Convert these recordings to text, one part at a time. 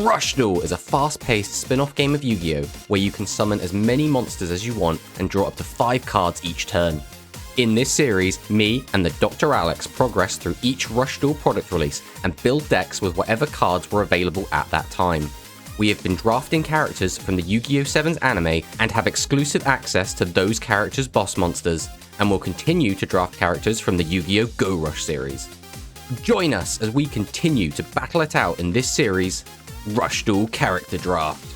Rush Duel is a fast-paced spin-off game of Yu-Gi-Oh! Where you can summon as many monsters as you want and draw up to 5 cards each turn. In this series, me and the TheDrAlex progress through each Rush Duel product release and build decks with whatever cards were available at that time. We have been drafting characters from the Yu-Gi-Oh! 7's anime and have exclusive access to those characters' boss monsters, and will continue to draft characters from the Yu-Gi-Oh! Go Rush series. Join us as we continue to battle it out in this series, Rush Duel Character Draft.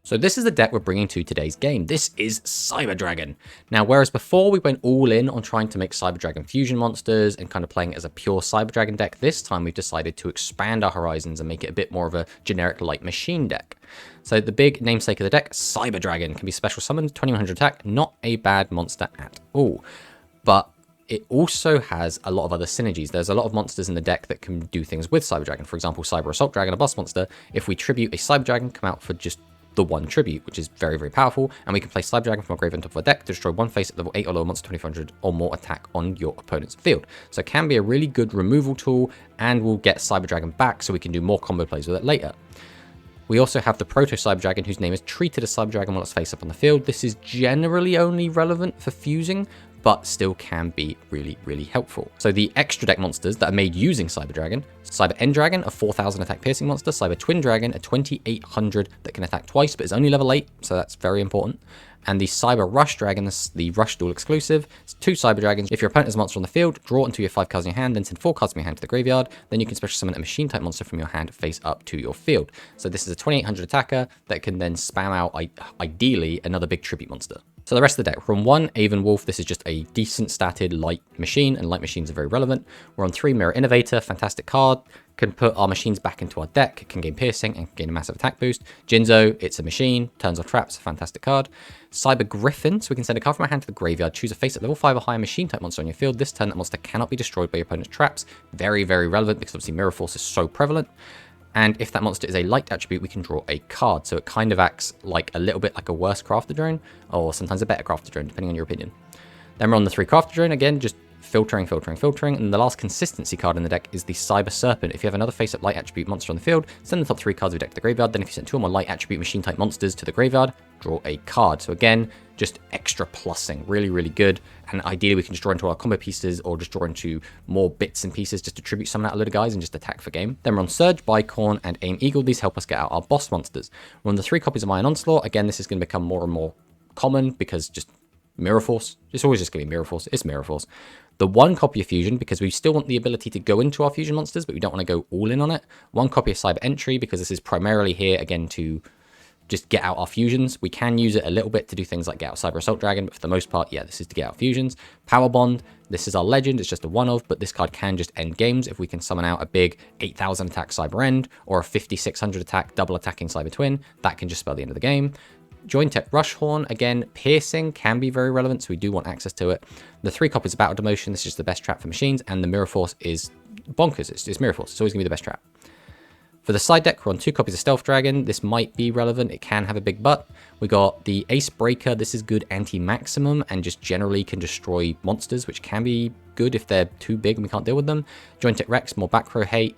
So this is the deck we're bringing to today's game. This is Cyber Dragon. Now, whereas before we went all in on trying to make Cyber Dragon fusion monsters and kind of playing it as a pure Cyber Dragon deck, this time we've decided to expand our horizons and make it a bit more of a generic light machine deck. So the big namesake of the deck, Cyber Dragon, can be special summoned, 2100 attack, not a bad monster at all. But it also has a lot of other synergies. There's a lot of monsters in the deck that can do things with Cyber Dragon. For example, Cyber Assault Dragon, a boss monster. If we tribute a Cyber Dragon, come out for just the one tribute, which is very, very powerful, and we can play Cyber Dragon from our grave on top of our deck to destroy one face at level 8 or lower monster 2400 or more attack on your opponent's field. So it can be a really good removal tool, and we'll get Cyber Dragon back so we can do more combo plays with it later. We also have the Proto Cyber Dragon, whose name is treated as Cyber Dragon while it's face up on the field. This is generally only relevant for fusing, but still can be really, really helpful. So the extra deck monsters that are made using Cyber Dragon: Cyber End Dragon, a 4000 attack piercing monster; Cyber Twin Dragon, a 2800 that can attack twice, but is only level 8, so that's very important. And the Cyber Rush Dragon, the Rush Duel exclusive. It's 2 Cyber Dragons. If your opponent has a monster on the field, draw until you have 5 cards in your hand, then send 4 cards from your hand to the graveyard. Then you can special summon a machine type monster from your hand face up to your field. So this is a 2800 attacker that can then spam out, ideally, another big tribute monster. So the rest of the deck, we're on 1 Avon Wolf. This is just a decent statted light machine, and light machines are very relevant. We're on 3 Mirror Innovator, fantastic card. Can put our machines back into our deck, can gain piercing and gain a massive attack boost. Jinzo, it's a machine, turns off traps, fantastic card. Cyber Griffin, so we can send a card from our hand to the graveyard, choose a face at level 5 or higher machine type monster on your field. This turn, that monster cannot be destroyed by your opponent's traps. Very, very relevant because obviously Mirror Force is so prevalent. And if that monster is a light attribute, we can draw a card. So it kind of acts like a little bit like a worse crafter drone, or sometimes a better crafter drone, depending on your opinion. Then we're on the 3 crafter drone, again, just filtering. And the last consistency card in the deck is the Cyber Serpent. If you have another face-up light attribute monster on the field, send the top 3 cards of your deck to the graveyard. Then if you send 2 or more light attribute machine type monsters to the graveyard, draw a card. So again, just extra plussing, really, really good. And ideally we can just draw into our combo pieces, or just draw into more bits and pieces just to tribute summon out a load of guys and just attack for game. Then we're on Surge, Bicorn, and Aim Eagle. These help us get out our boss monsters. We're on the 3 copies of Iron Onslaught. Again, this is going to become more and more common because just Mirror Force. It's always just going to be Mirror Force. It's Mirror Force. The 1 copy of Fusion, because we still want the ability to go into our Fusion monsters, but we don't want to go all in on it. 1 copy of Cyber Entry, because this is primarily here, again, to just get out our fusions. We can use it a little bit to do things like get out Cyber Assault Dragon, but for the most part, yeah, this is to get out fusions. Power Bond, this is our legend. It's just a one-of, but this card can just end games if we can summon out a big 8000 attack Cyber End, or a 5600 attack double attacking Cyber Twin. That can just spell the end of the game. Jointech Rushhorn, again, piercing can be very relevant, so we do want access to it. The 3 copies of Battle Demotion, this is just the best trap for machines, and the Mirror Force is bonkers. It's Mirror Force. It's always going to be the best trap. For the side deck, we're on 2 copies of Stealth Dragon. This might be relevant. It can have a big butt. We got the Ace Breaker. This is good anti-maximum and just generally can destroy monsters, which can be good if they're too big and we can't deal with them. Jointech Rex, more back row hate.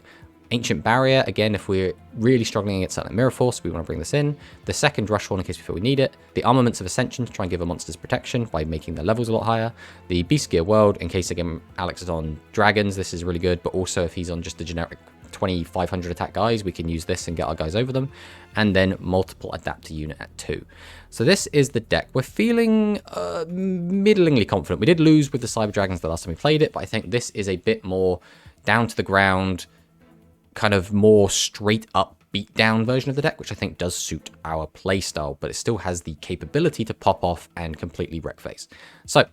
Ancient Barrier, again, if we're really struggling against something like Mirror Force, we want to bring this in. The second Rushhorn in case we feel we need it. The Armaments of Ascension to try and give our monsters protection by making their levels a lot higher. The Beast Gear World, in case, again, Alex is on dragons, this is really good, but also if he's on just the generic 2500 attack guys, we can use this and get our guys over them. And then multiple adapter unit at 2. So this is the deck. We're feeling middlingly confident. We did lose with the Cyber Dragons the last time we played it, but I think this is a bit more down to the ground, kind of more straight up beat down version of the deck, which I think does suit our playstyle, but it still has the capability to pop off and completely wreck face. So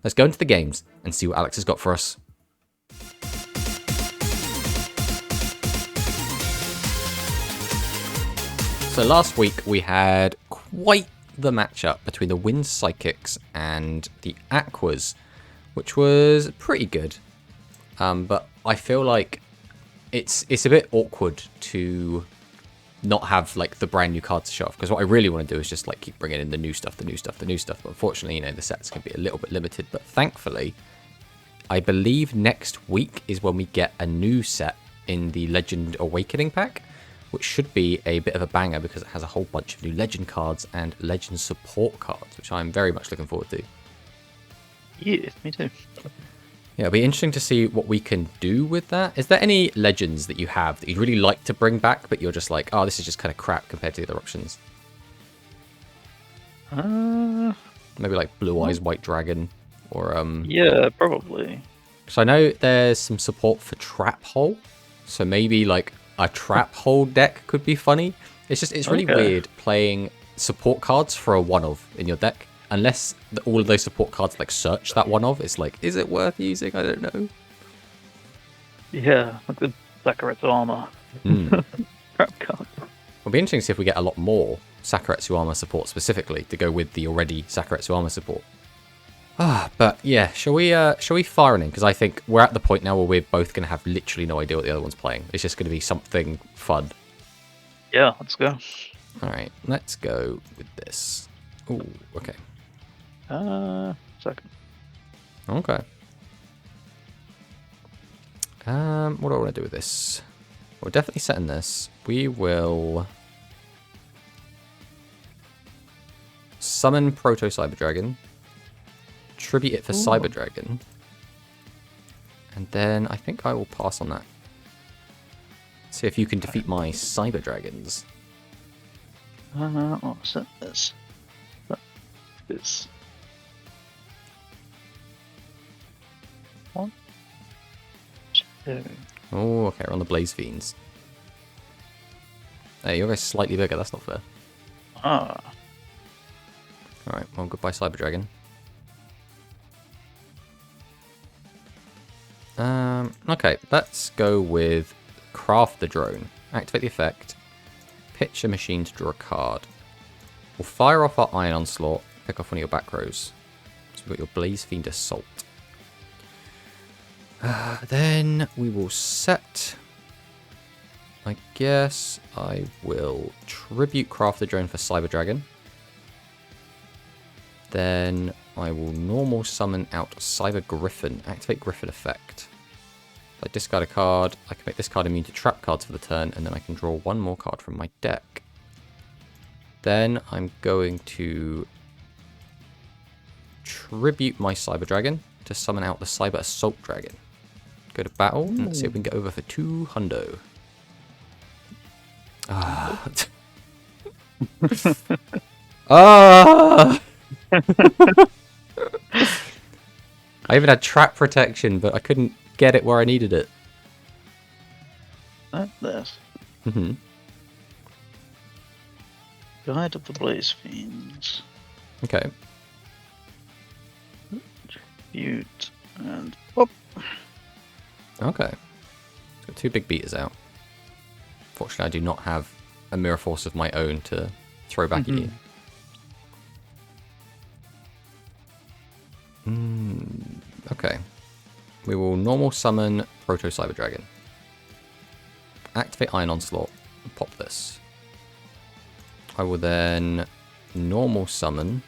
let's go into the games and see what Alex has got for us. So last week we had quite the matchup between the Wind Psychics and the Aquas, which was pretty good. But I feel like it's a bit awkward to not have like the brand new cards to show off, because what I really want to do is just like keep bringing in the new stuff. But unfortunately, you know, the sets can be a little bit limited. But thankfully, I believe next week is when we get a new set in the Legend Awakening pack, which should be a bit of a banger because it has a whole bunch of new Legend cards and Legend support cards, which I'm very much looking forward to. Yeah, me too. Yeah, it'll be interesting to see what we can do with that. Is there any Legends that you have that you'd really like to bring back, but you're just like, oh, this is just kind of crap compared to the other options? Maybe like Blue Eyes White Dragon, or yeah, probably. So I know there's some support for Trap Hole, so maybe like a Trap Hole deck could be funny. It's really weird playing support cards for a one-of in your deck, unless all of those support cards like search that one-of. It's like, is it worth using? I don't know. Yeah, like the Bakaretsu armor. Crap card. It'll be interesting to see if we get a lot more Sakuretsu armor support specifically to go with the already Sakuretsu armor support. But yeah, shall we fire in? Because I think we're at the point now where we're both going to have literally no idea what the other one's playing. It's just going to be something fun. Yeah, let's go. All right, let's go with this. Ooh, okay. Second. Okay. What do I want to do with this? We're definitely setting this. We will summon Proto Cyber Dragon, tribute it for Cyber Dragon, and then I think I will pass on that. See if you can defeat my Cyber Dragons. I'll set this. This. 1, 2. Oh, okay, we're on the Blaze Fiends. Hey, your guy's slightly bigger, that's not fair. Alright, well, goodbye Cyber Dragon. Okay, let's go with Craft the Drone. Activate the effect. Pitch a machine to draw a card. We'll fire off our Iron Onslaught, pick off one of your back rows. So we've got your Blaze Fiend Assault. Then we will set... I guess I will tribute Craft the Drone for Cyber Dragon. Then I will normal summon out Cyber Griffin. Activate Griffin effect. If I discard a card, I can make this card immune to trap cards for the turn, and then I can draw one more card from my deck. Then I'm going to tribute my Cyber Dragon to summon out the Cyber Assault Dragon. Go to battle, and let's see if we can get over for 2 hundo. I even had trap protection, but I couldn't get it where I needed it. Like this. Guide of the Blaze Fiends. Okay. Tribute and pop. Okay. Got 2 big beaters out. Fortunately, I do not have a Mirror Force of my own to throw back at you. Okay. We will normal summon Proto Cyber Dragon. Activate Iron Onslaught and pop this. I will then normal summon,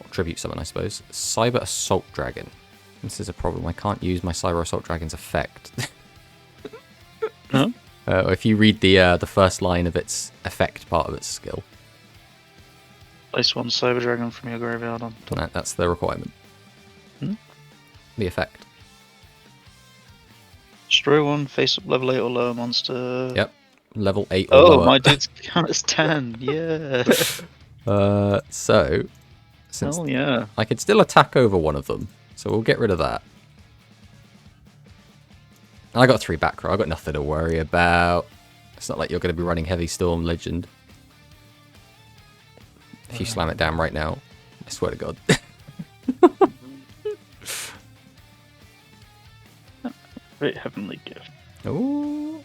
or tribute summon I suppose, Cyber Assault Dragon. This is a problem. I can't use my Cyber Assault Dragon's effect. Huh? If you read the first line of its effect part of its skill. Place 1 Cyber Dragon from your graveyard on top. That's the requirement. The effect. Destroy 1 face-up level 8 or lower monster. Yep. Level 8 or lower. Oh, my dude's count as 10. Yeah. So, since yeah. I could still attack over one of them, so we'll get rid of that. I got 3 back row. I got nothing to worry about. It's not like you're going to be running Heavy Storm Legend. If you slam it down right now, I swear to God. Great Heavenly Gift. Ooh.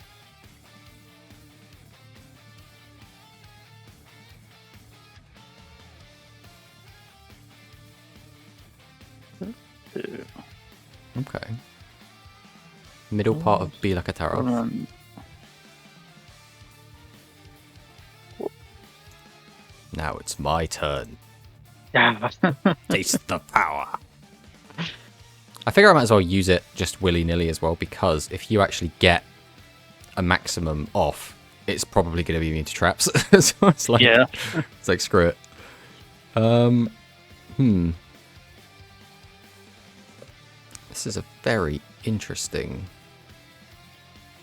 Okay. Middle part of Be Like a Tarot. Now it's my turn. Yeah. Taste the power. I figure I might as well use it just willy-nilly as well, because if you actually get a maximum off, it's probably going to be immune to traps. So it's like, Yeah. it's like, screw it. This is a very interesting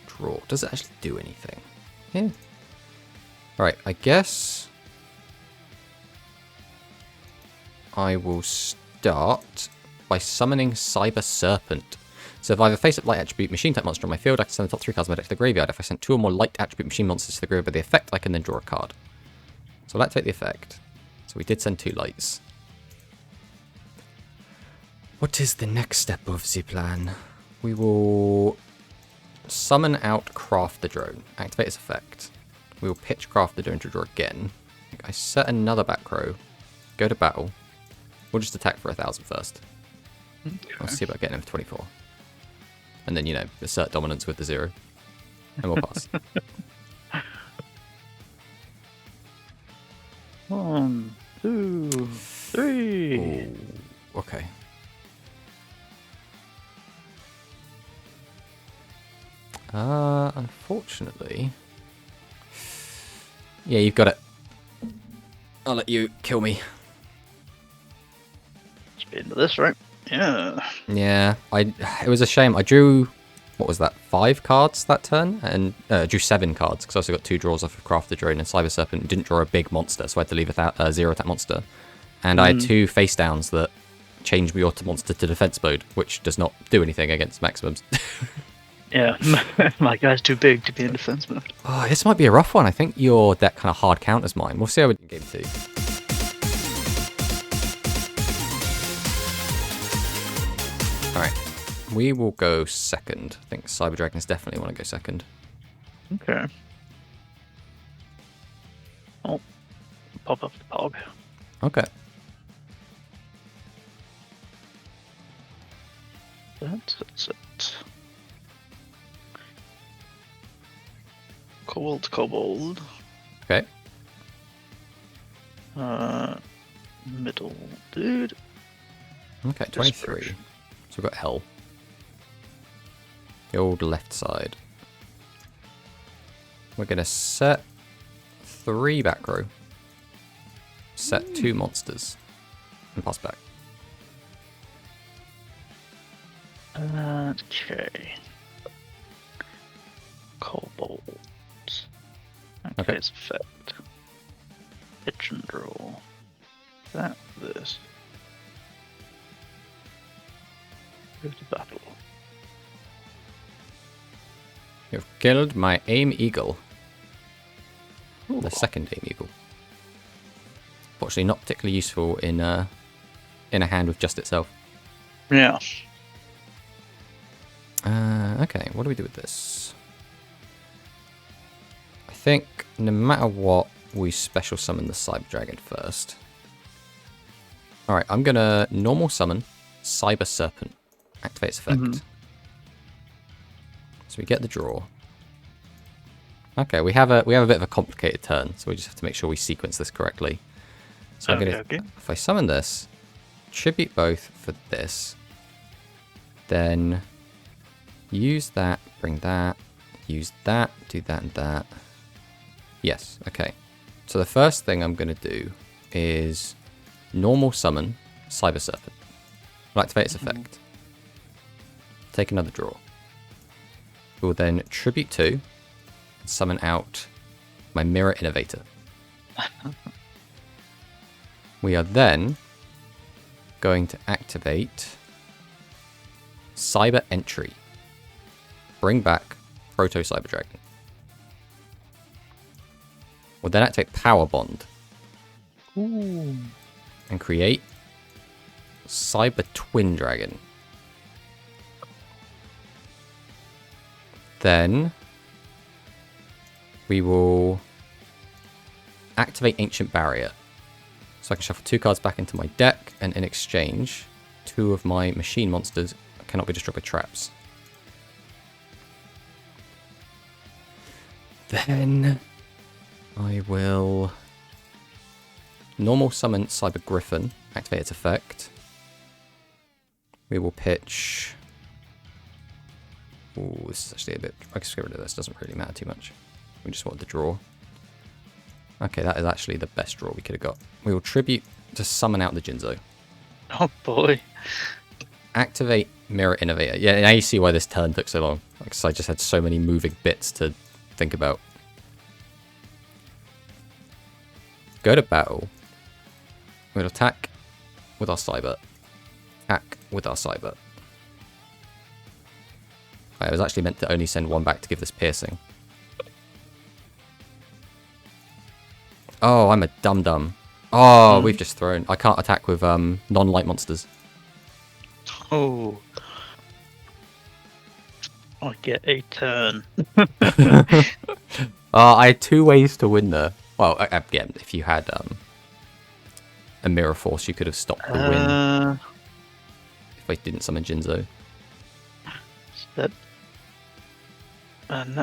draw. Does it actually do anything? Yeah. Alright, I guess I will start by summoning Cyber Serpent. So if I have a face-up light attribute machine type monster on my field, I can send the top 3 cards of my deck to the graveyard. If I send 2 or more light attribute machine monsters to the graveyard by the effect, I can then draw a card. So I'll activate the effect. So we did send 2 lights. What is the next step of the plan? We will summon out Craft the Drone. Activate its effect. We will pitch Craft the Drone to draw again. I set another back row. Go to battle. We'll just attack for 1,000 first. Okay. I'll see about getting him for 24. And then, you know, assert dominance with the 0. And we'll pass. 1, 2, 3. Ooh, okay. Unfortunately... Yeah, you've got it. I'll let you kill me. Let's be into this, right? Yeah. Yeah, it was a shame. I drew, what was that, 5 cards that turn? And drew 7 cards, because I also got 2 draws off of Craft the Drone and Cyber Serpent. Didn't draw a big monster, so I had to leave a 0 attack monster. And I had 2 face downs that changed me auto monster to defense mode, which does not do anything against maximums. Yeah, my guy's too big to be in defense mode. Oh, this might be a rough one. I think your deck kind of hard counters mine. We'll see how we do in game 2. Alright, we will go second. I think Cyber Dragons definitely want to go second. Okay. Oh, pop up the pog. Okay. That's it. Kobold. Okay. Middle dude. Okay, 23. Dispersion. So we've got Hell. The old left side. We're going to set 3 back row. Set 2 monsters. And pass back. Okay. Kobold. Okay. Its effect. Pitch and draw. This. Go to battle. You've killed my aim eagle. Ooh. The second aim eagle. Fortunately not particularly useful in a hand with just itself. Yeah. Okay, what do we do with this? I think no matter what, we special summon the Cyber Dragon first. Alright, I'm gonna normal summon Cyber Serpent. Activate its effect. So we get the draw. Okay, we have a bit of a complicated turn, so we just have to make sure we sequence this correctly. So I'm gonna, if I summon this, tribute both for this, then use that, bring that, use that, do that and that. Yes, okay. So the first thing I'm going to do is normal summon Cyber Serpent. I'll activate its effect. Take another draw. We'll then tribute 2 and summon out my Mirror Innovator. We are then going to activate Cyber Entry. Bring back Proto Cyber Dragon. We'll then activate Power Bond. Ooh. And create Cyber Twin Dragon. Then we will activate Ancient Barrier. So I can shuffle 2 cards back into my deck, and in exchange, 2 of my machine monsters cannot be destroyed by traps. Then I will normal summon Cyber Griffin, activate its effect. We will pitch... Ooh, this is actually a bit... I can get rid of this, doesn't really matter too much. We just wanted the draw. Okay, that is actually the best draw we could have got. We will tribute to summon out the Jinzo. Oh boy. Activate Mirror Innovator. Yeah, now you see why this turn took so long. Because I just had so many moving bits to think about. Go to battle. We'll attack with our Cyber. Attack with our Cyber. I was actually meant to only send one back to give this piercing. Oh, I'm a dum-dum. Oh, we've just thrown. I can't attack with non-light monsters. Oh. I get a turn. I had 2 ways to win there. Well, again, if you had a Mirror Force, you could have stopped the win. If I didn't summon Jinzo. That...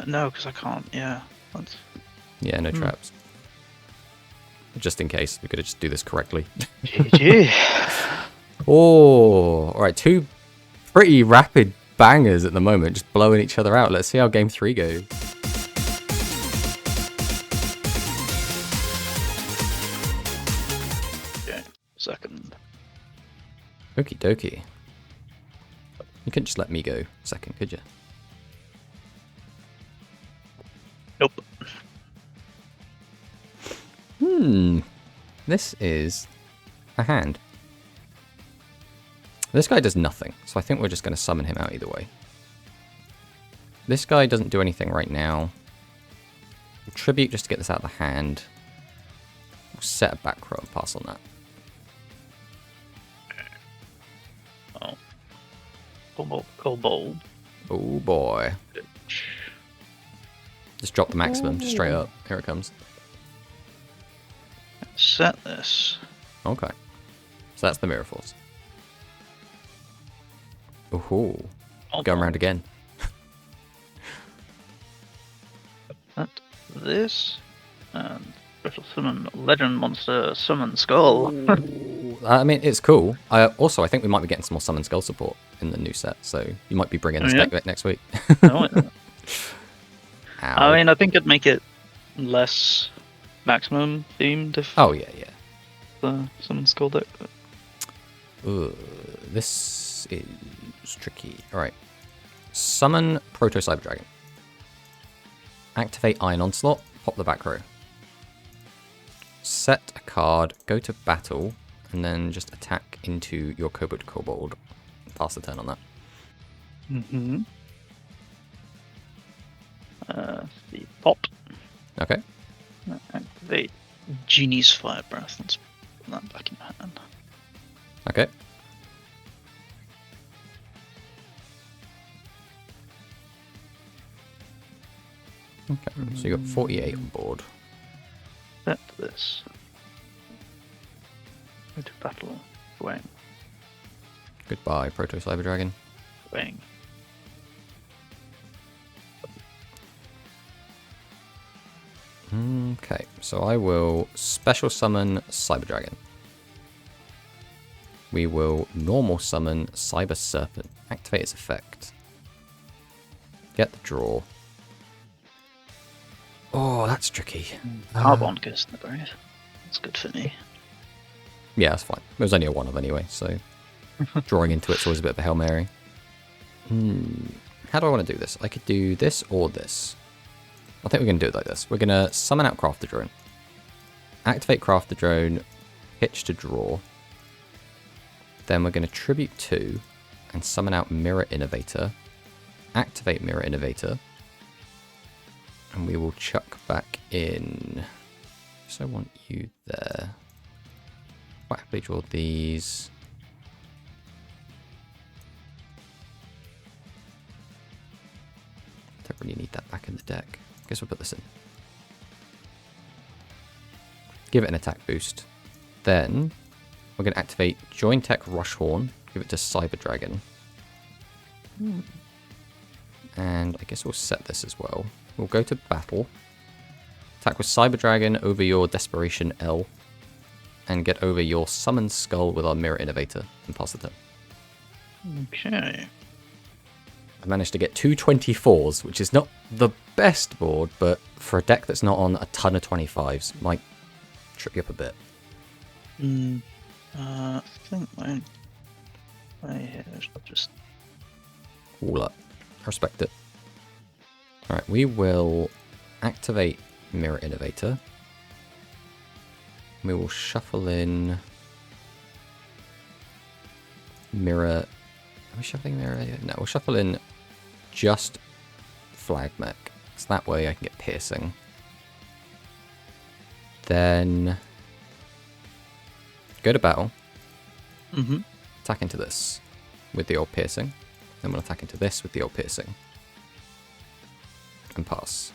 no, because I can't. Yeah. That's... Yeah, no traps. Just in case, we could have just do this correctly. GG. Oh, all right, 2 pretty rapid bangers at the moment, just blowing each other out. Let's see how game 3 goes. Okay, second. Okie dokie. You couldn't just let me go second, could you? Nope. This is a hand. This guy does nothing, so I think we're just going to summon him out either way. This guy doesn't do anything right now. We'll tribute just to get this out of the hand. We'll set a back row and pass on that. Oh. Kobold. Oh boy. Just drop the maximum, just straight up. Here it comes. Set this. Okay. So that's the Mirror Force. Ooh. Going around again. Set this. And special summon legend monster summon skull. I mean, it's cool. I think we might be getting some more Summon Skull support in the new set, so you might be bringing this deck back next week. I mean, I think it'd make it less maximum themed if oh yeah. the summon skull deck. Ooh, this is tricky. Alright. Summon Proto Cyber Dragon. Activate Iron Onslaught, pop the back row. Set a card, go to battle, and then just attack into your Kobold. Pass the turn on that. The pop. Okay. Activate Genie's Fire Breath. Let's put that back in hand. Okay. Okay, so you got 48 on board. Set this. Go to battle. Wang. Goodbye, Proto Cyber Dragon. Wang. Okay, so I will special summon Cyber Dragon. We will normal summon Cyber Serpent. Activate its effect. Get the draw. Oh, that's tricky. Carbon Ghost in the Brave. That's good for me. Yeah, that's fine. It was only a 1-of anyway, so drawing into it's always a bit of a Hail Mary. How do I want to do this? I could do this or this. I think we're going to do it like this. We're going to summon out Craft the Drone. Activate Craft the Drone. Pitch to draw. Then we're going to tribute 2 and summon out Mirror Innovator. Activate Mirror Innovator. And we will chuck back in. So I want you there. Quite happily draw these. Don't really need that back in the deck. Guess we'll put this in. Give it an attack boost. Then we're going to activate Join Tech Rush Horn. Give it to Cyber Dragon. And I guess we'll set this as well. We'll go to battle. Attack with Cyber Dragon over your Desperation L. And get over your Summon Skull with our Mirror Innovator. And pass the turn. Okay. I managed to get 2 24s, which is not the best board, but for a deck that's not on a ton of 25s, might trip you up a bit. I think my hair is just... All up. I respect it. Alright, we will activate Mirror Innovator. We will shuffle in Mirror... Are we shuffling Mirror? No, we'll shuffle in just Flag Mech. So that way I can get Piercing. Then go to battle. Attack into this with the old Piercing. Then we'll attack into this with the old Piercing. And pass.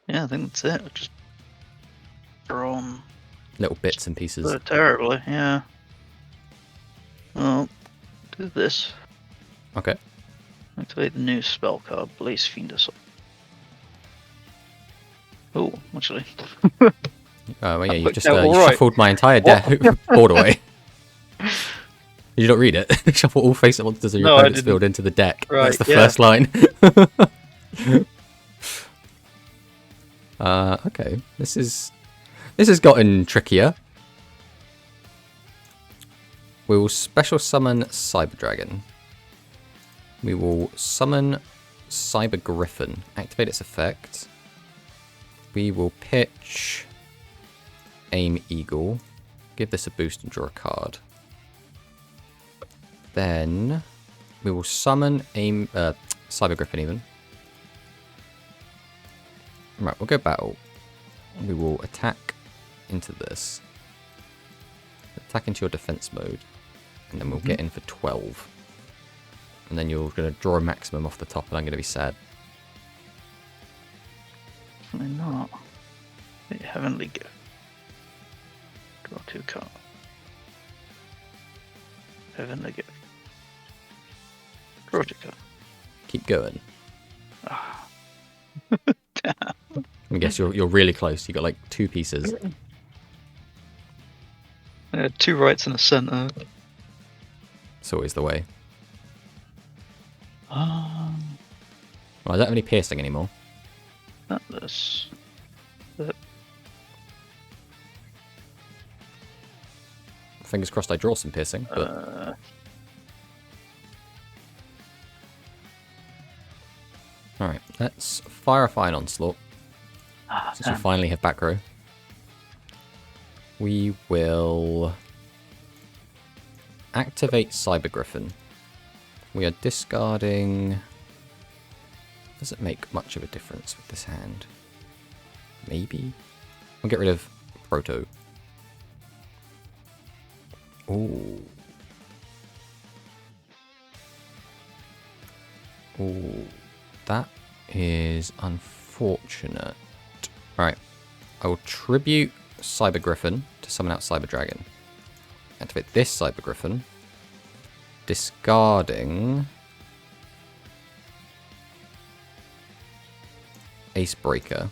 Yeah, I think that's it. I'll just drawn Little bits and pieces. so terribly, yeah. Well, do this. Okay. Activate the new spell card, Blaze Fiends. Oh, actually. Well, yeah, you just Yeah, you right. shuffled my entire board away. Did you not read it? Shuffle all face monsters of your No, I opponent's didn't. field into the deck. Right, That's the yeah. first line. Okay, this has gotten trickier. We will special summon Cyber Dragon. We will summon Cyber Griffin. Activate its effect. We will pitch Aim Eagle. Give this a boost and draw a card. Then we will summon Cyber Griffin even. Right, we'll go battle. We will attack into this. Attack into your defense mode. And then we'll get in for 12. And then you're going to draw a maximum off the top and I'm going to be sad. Definitely not. Wait, Heavenly Gift. Draw 2 cards. Heavenly Gift. Draw 2 cards. Keep going. I guess you're really close. You got like 2 pieces. 2 rights and a center. It's always the way. Um, Well, I don't have any piercing anymore. not this. But Fingers crossed I draw some piercing, but alright, let's fire a fine onslaught. Since we finally have back row. We will activate Cyber Griffin. We are discarding... Does it make much of a difference with this hand? Maybe? We'll get rid of Proto. Ooh. Ooh. That is unfortunate. Right. I will tribute Cyber Griffin to summon out Cyber Dragon. Activate this Cyber Griffin. Discarding Ace Breaker.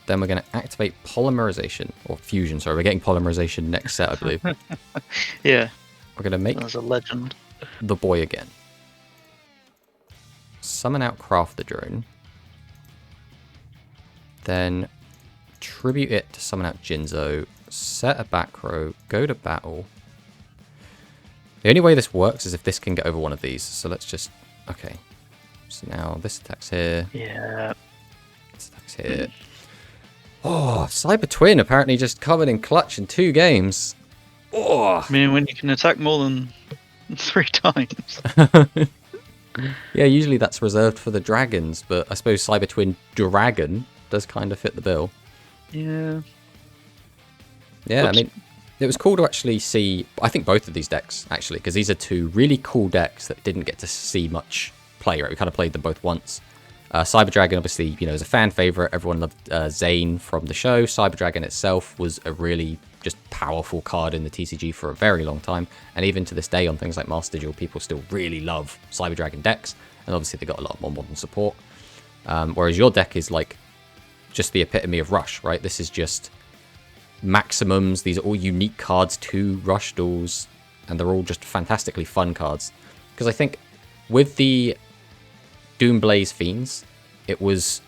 Then we're going to activate Polymerization, or Fusion, sorry, we're getting Polymerization next set, I believe. yeah, We're going to make that's a legend. the boy again. Summon out Craft the Drone. Then tribute it to summon out Jinzo. Set a back row. Go to battle. The only way this works is if this can get over one of these. So let's just... Okay. So now this attacks here. Yeah. This attacks here. Oh, Cyber Twin apparently just covered in clutch in 2 games. Oh. I mean, when you can attack more than 3 times. Yeah, usually that's reserved for the dragons, but I suppose Cyber Twin Dragon does kind of fit the bill. Yeah. Yeah, Oops. I mean, it was cool to actually see, I think both of these decks, actually, because these are 2 really cool decks that didn't get to see much play, right? We kind of played them both once. Cyber Dragon, obviously, you know, is a fan favorite. Everyone loved Zane from the show. Cyber Dragon itself was a really just powerful card in the TCG for a very long time. And even to this day on things like Master Duel, people still really love Cyber Dragon decks. And obviously they got a lot more modern support. Whereas your deck is like just the epitome of Rush, right? This is just maximums. These are all unique cards to Rush Duels, and they're all just fantastically fun cards. Because I think with the Doomblaze Fiends, it was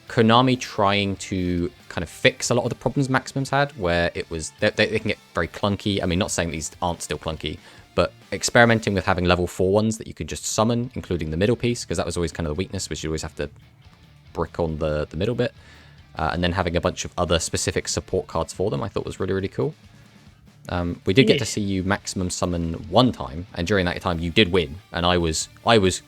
Konami trying to kind of fix a lot of the problems Maximums had, where it was they can get very clunky. I mean, not saying these aren't still clunky, but experimenting with having level 4 ones that you could just summon, including the middle piece, because that was always kind of the weakness, which you always have to brick on the middle bit. And then having a bunch of other specific support cards for them, I thought was really, really cool. We did get to see you maximum summon one time, and during that time you did win, and I was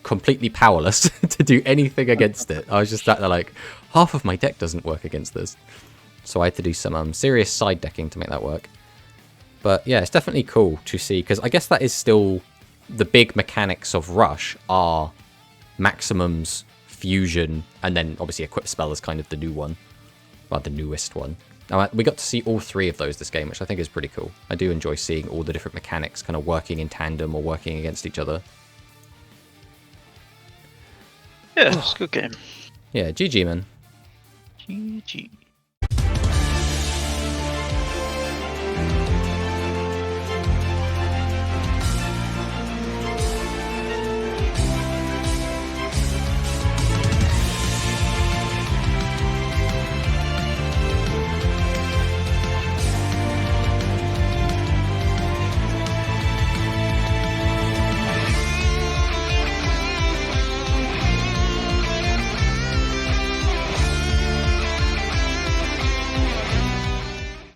completely powerless to do anything against it. I was just sat there like, half of my deck doesn't work against this. So I had to do some serious side decking to make that work. But yeah, it's definitely cool to see, because I guess that is still the big mechanics of Rush are maximums, fusion, and then obviously equip spell is kind of the new one. Well, the newest one. We got to see all 3 of those this game, which I think is pretty cool. I do enjoy seeing all the different mechanics kind of working in tandem or working against each other. Yeah, it's a good game. Yeah, GG, man. GG.